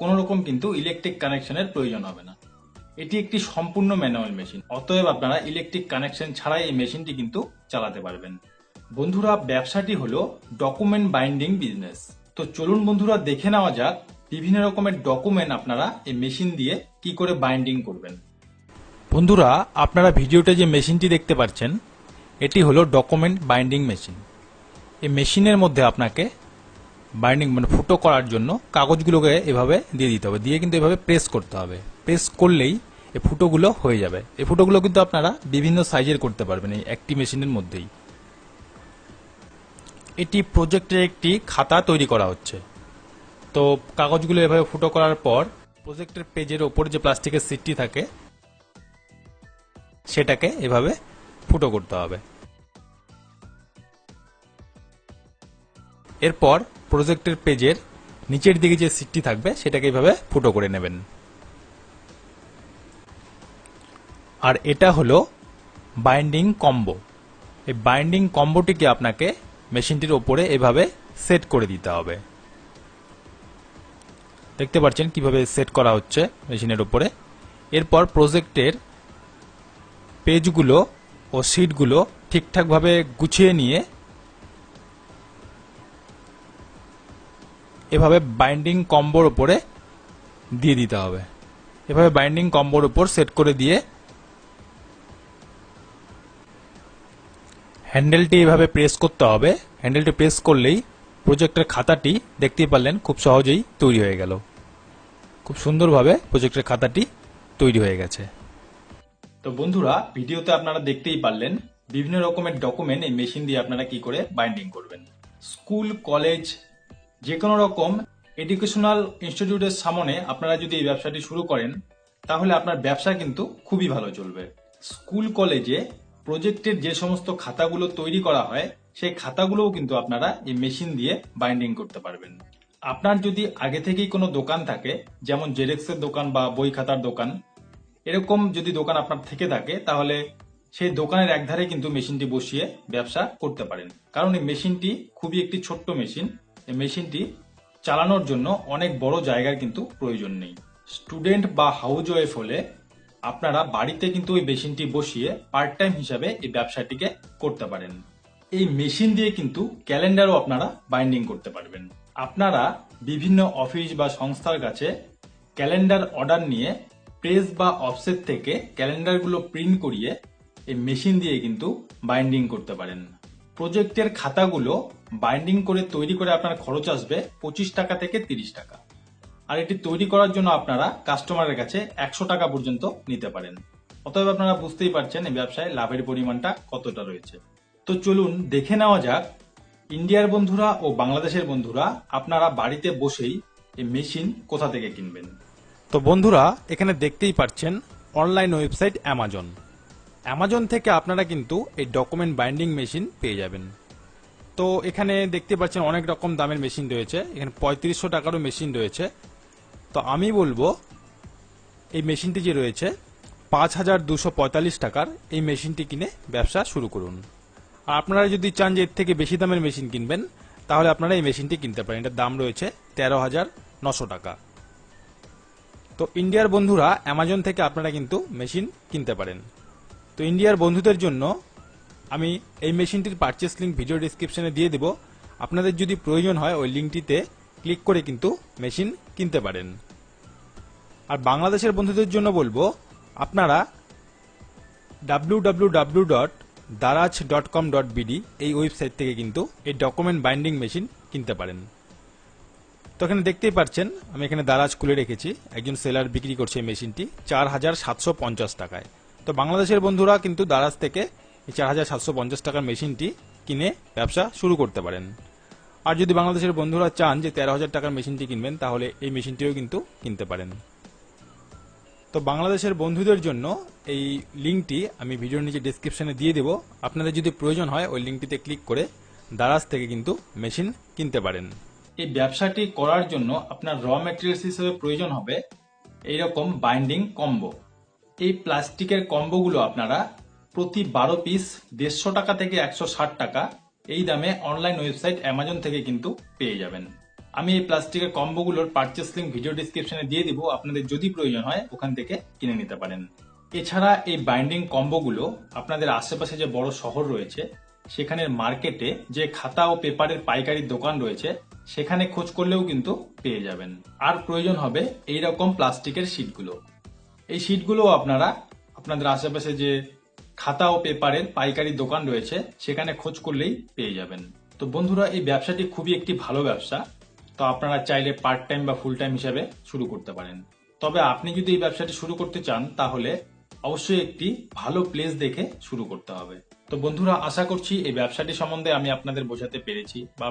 কোনো রকম কিন্তু ইলেকট্রিক কানেকশনের প্রয়োজন হবে না। এটি একটি সম্পূর্ণ ম্যানুয়াল মেশিন, অতএব আপনারা ইলেকট্রিক কানেকশন ছাড়াই এই মেশিনটি কিন্তু চালাতে পারবেন। বন্ধুরা, ব্যবসাটি হলো ডকুমেন্ট বাইন্ডিং বিজনেস। তো চলুন বন্ধুরা, দেখে নেওয়া যাক বিভিন্ন রকমের ডকুমেন্ট আপনারা এই মেশিন দিয়ে কি করে বাইন্ডিং করবেন। বন্ধুরা, আপনারা ভিডিওতে যে মেশিনটি দেখতে পাচ্ছেন এটি হলো ডকুমেন্ট বাইন্ডিং মেশিন। এই মেশিনের মধ্যে আপনাকে বাইন্ডিং ফুটো করার জন্য কাগজগুলোকে এভাবে দিয়ে দিতে হবে, দিয়ে কিন্তু এভাবে প্রেস করতে হবে। প্রেস করলেই এই ফুটোগুলো হয়ে যাবে। এই ফুটোগুলো কিন্তু আপনারা বিভিন্ন সাইজের করতে পারবেন এই একটি মেশিনের মধ্যেই। এটি প্রজেক্টের একটি খাতা তৈরি করা হচ্ছে। তো কাগজগুলো এভাবে ফুটো করার পর প্রজেক্টের পেজের ওপর যে প্লাস্টিকের সিটটি থাকে সেটাকে এভাবে ফুটো করতে হবে। এরপর প্রজেক্টের পেজের নিচের দিকে যে সিটটি থাকবে সেটাকে এভাবে ফুটো করে নেবেন। আর এটা হলো বাইন্ডিং কম্বো। এই বাইন্ডিং কম্বোটিকে আপনাকে মেশিনটির ওপরে এভাবে সেট করে দিতে হবে। দেখতে পাচ্ছেন কিভাবে সেট করা হচ্ছে মেশিনের উপরে। এরপর প্রজেক্টের পেজগুলো ও সিটগুলো ঠিকঠাকভাবে গুছিয়ে নিয়ে এভাবে বাইন্ডিং কম্বোর উপরে দিয়ে দিতে হবে। এভাবে বাইন্ডিং কম্বোর উপর সেট করে দিয়ে হ্যান্ডেলটি এভাবে প্রেস করতে হবে। হ্যান্ডেলটি প্রেস করলেই প্রজেক্টের খাতাটি দেখতেই পারলেন খুব সহজেই তৈরি হয়ে গেল। খুব সুন্দরভাবে প্রজেক্টের খাতাটি তৈরি হয়ে গেছে। তো বন্ধুরা, ভিডিওতে আপনারা দেখতেই পারলেন বিভিন্ন রকমের ডকুমেন্ট এই মেশিন দিয়ে আপনারা কি করে বাইন্ডিং করবেন। স্কুল, কলেজ, যে কোনো রকম এডুকেশনাল ইনস্টিটিউটের সামনে আপনারা যদি এই ব্যবসাটি শুরু করেন তাহলে আপনার ব্যবসা কিন্তু খুবই ভালো চলবে। স্কুল, কলেজে প্রজেক্টের যে সমস্ত খাতাগুলো তৈরি করা হয় সেই খাতাগুলোও কিন্তু আপনারা এই মেশিন দিয়ে বাইন্ডিং করতে পারবেন। আপনার যদি আগে থেকেই কোনো দোকান থাকে, যেমন জেরক্সের দোকান বা বই খাতার দোকান, এরকম যদি দোকান আপনার থেকে থাকে তাহলে সেই দোকানের একধারে কিন্তু মেশিনটি বসিয়ে ব্যবসা করতে পারেন। কারণ এই মেশিনটি খুবই একটি ছোট্ট মেশিন। এই মেশিনটি চালানোর জন্য অনেক বড় জায়গার কিন্তু প্রয়োজন নেই। স্টুডেন্ট বা হাউস ওয়াইফ হলে আপনারা বাড়িতে কিন্তু এই মেশিনটি বসিয়ে পার্ট টাইম হিসাবে এই ব্যবসাটিকে করতে পারেন। এই মেশিন দিয়ে কিন্তু ক্যালেন্ডারও আপনারা বাইন্ডিং করতে পারবেন। আপনারা বিভিন্ন অফিস বা সংস্থার কাছে ক্যালেন্ডার অর্ডার নিয়ে প্রেস বা অফসেট থেকে ক্যালেন্ডারগুলো প্রিন্ট করিয়ে এই মেশিন দিয়ে কিন্তু বাইন্ডিং করতে পারেন। প্রজেক্টের খাতাগুলো বাইন্ডিং করে তৈরি করে আপনার খরচ আসবে 25 টাকা থেকে 30 টাকা। আর এটি তৈরি করার জন্য আপনারা কাস্টমারের কাছে 100 টাকা পর্যন্ত নিতে পারেন। অতএব আপনারা বুঝতেই পারছেন এই ব্যবসায় লাভের পরিমাণটা কতটা রয়েছে। তো চলুন দেখে নেওয়া যাক ইন্ডিয়ার বন্ধুরা ও বাংলাদেশের বন্ধুরা আপনারা বাড়িতে বসেই এই মেশিন কোথা থেকে কিনবেন। তো বন্ধুরা, এখানে দেখতেই পাচ্ছেন অনলাইন ওয়েবসাইট অ্যামাজন। অ্যামাজন থেকে আপনারা কিন্তু এই ডকুমেন্ট বাইন্ডিং মেশিন পেয়ে যাবেন। তো এখানে দেখতে পাচ্ছেন অনেক রকম দামের মেশিন রয়েছে। এখানে 3500 টাকারও মেশিন রয়েছে। তো আমি বলবো এই মেশিনটি যে রয়েছে 5245 টাকার এই মেশিনটি কিনে ব্যবসা শুরু করুন। আর আপনারা যদি চান যে এর থেকে বেশি দামের মেশিন কিনবেন তাহলে আপনারা এই মেশিনটি কিনতে পারেন। এটার দাম রয়েছে 13,900 টাকা। তো ইন্ডিয়ার বন্ধুরা অ্যামাজন থেকে আপনারা কিন্তু মেশিন কিনতে পারেন। তো ইন্ডিয়ার বন্ধুদের জন্য আমি এই মেশিনটির পারচেস লিঙ্ক ভিডিও ডিসক্রিপশনে দিয়ে দেব। আপনাদের যদি প্রয়োজন হয় ওই লিঙ্কটিতে ক্লিক করে কিন্তু মেশিন কিনতে পারেন। আর বাংলাদেশের বন্ধুদের জন্য বলবো আপনারা www.daraj.com.bd এই ওয়েবসাইট থেকে কিন্তু এই ডকুমেন্ট বাইন্ডিং মেশিন কিনতে পারেন। তো এখানে দেখতেই পাচ্ছেন আমি এখানে দারাজ খুলে রেখেছি। একজন সেলার বিক্রি করছে এই মেশিনটি 4750 টাকায়। তো বাংলাদেশের বন্ধুরা কিন্তু দারাজ থেকে এই 4750 টাকার মেশিনটি কিনে ব্যবসা শুরু করতে পারেন। আর যদি বাংলাদেশের বন্ধুরা চান যে 13,000 টাকার মেশিনটি কিনবেন তাহলে এই মেশিনটিও কিন্তু কিনতে পারেন। তো বাংলাদেশের বন্ধুদের জন্য এই লিঙ্কটি আমি ভিডিওর নিচে ডেসক্রিপশনে দিয়ে দেব। আপনাদের যদি প্রয়োজন হয় ওই লিঙ্কটিতে ক্লিক করে দারাজ থেকে কিন্তু মেশিন কিনতে পারেন। এই ব্যবসাটি করার জন্য আপনার র ম্যাটেরিয়ালস হিসেবে প্রয়োজন হবে এইরকম বাইন্ডিং কম্বো। এই প্লাস্টিকের কম্বোগুলো আপনারা প্রতি 12 পিস 150 টাকা থেকে 160 টাকা এই দামে অনলাইন ওয়েবসাইট অ্যামাজন থেকে কিন্তু পেয়ে যাবেন। আমি এই প্লাস্টিকের কম্বোগুলোর পারচেস লিংক ভিডিও ডিসক্রিপশনে দিয়ে দিব, আপনাদের যদি প্রয়োজন হয় ওখান থেকে কিনে নিতে পারেন। এছাড়া এই বাইন্ডিং কম্বোগুলো আপনাদের আশেপাশে যে বড় শহর রয়েছে সেখানের মার্কেটে যে খাতা ও পেপারের পাইকারি দোকান রয়েছে সেখানে খোঁজ করলেও কিন্তু পেয়ে যাবেন। আর প্রয়োজন হবে এইরকম প্লাস্টিকের শিটগুলো। এই শিটগুলো আপনারা আপনাদের আশেপাশে যে খাতা ও পেপারের পাইকারি দোকান রয়েছে সেখানে খোঁজ করলেই পেয়ে যাবেন। তো বন্ধুরা, এই ব্যবসাটি খুবই একটি ভালো ব্যবসা। তো আপনারা চাইলে পার্ট টাইম বা ফুল টাইম হিসাবে শুরু করতে পারেন। তবে আপনি যদি এই ব্যবসাটি শুরু করতে চান তাহলে অবশ্যই একটি ভালো প্লেস দেখে শুরু করতে হবে। তো বন্ধুরা, আশা করছি এই ব্যবসাটি সম্বন্ধে আমি আপনাদের বোঝাতে পেরেছি বা